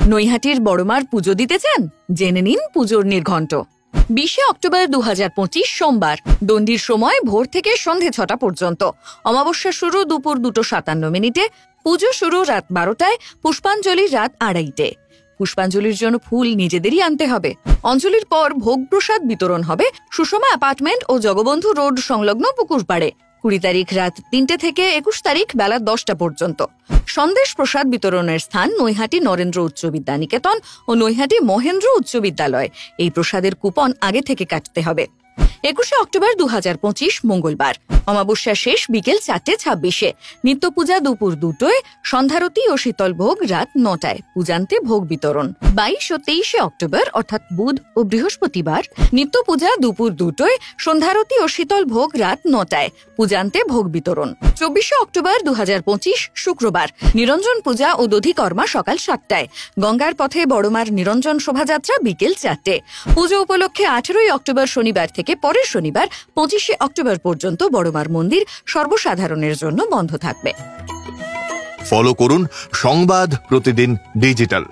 নৈহাটির বড়মার পুজো দিতে চান? জেনে নিন পুজোর নির্ঘণ্ট। 20 অক্টোবর 2025 সোমবার। দণ্ডির সময় ভোর থেকে সন্ধে 6টা পর্যন্ত। অমাবস্যা শুরু দুপুর 2:57। পুজো শুরু রাত 12টায়। পুষ্পাঞ্জলি রাত 2:30। পুষ্পাঞ্জলির জন্য ফুল নিজেদেরই আনতে হবে। অঞ্জলির পর ভোগ প্রসাদ বিতরণ হবে সুষমা অ্যাপার্টমেন্ট ও জগবন্ধু রোড সংলগ্ন পুকুর পাড়ে। 20 তারিখ রাত 3টে থেকে 21 তারিখ বেলা 10টা পর্যন্ত। সন্দেশ প্রসাদ বিতরণের স্থান নৈহাটি নরেন্দ্র উচ্চ বিদ্যানিকেতন ও নৈহাটি মহেন্দ্র উচ্চ বিদ্যালয়। এই প্রসাদের কুপন আগে থেকে কাটতে হবে। 21 অক্টোবর 2025 মঙ্গলবার। অমাবস্যা শেষ বিকেল 4:26। নিত্য পূজা দুপুর 2টায়। সন্ধ্যারতি ও শীতল ভোগ রাত 9টায়। পূজান্তে ভোগ বিতরণ। 22 ও 23 অক্টোবর অর্থাৎ বুধ ও বৃহস্পতিবার। নিত্য পূজা দুপুর 2টায়। সন্ধ্যারতি ও শীতল ভোগ রাত 9টায়। পূজান্তে ভোগ বিতরণ। 24 অক্টোবর 2025 শুক্রবার। নিরঞ্জন পূজা ও দধিকর্মা সকাল 7টায়। গঙ্গার পথে বড়মার নিরঞ্জন শোভাযাত্রা বিকেল 4টে। পুজো উপলক্ষে 18 অক্টোবর শনিবার থেকে পরের শনিবার 25 অক্টোবর পর্যন্ত বড়মার মন্দির সর্বসাধারণের জন্য বন্ধ থাকবে। ফলো করুন সংবাদ প্রতিদিন ডিজিটাল।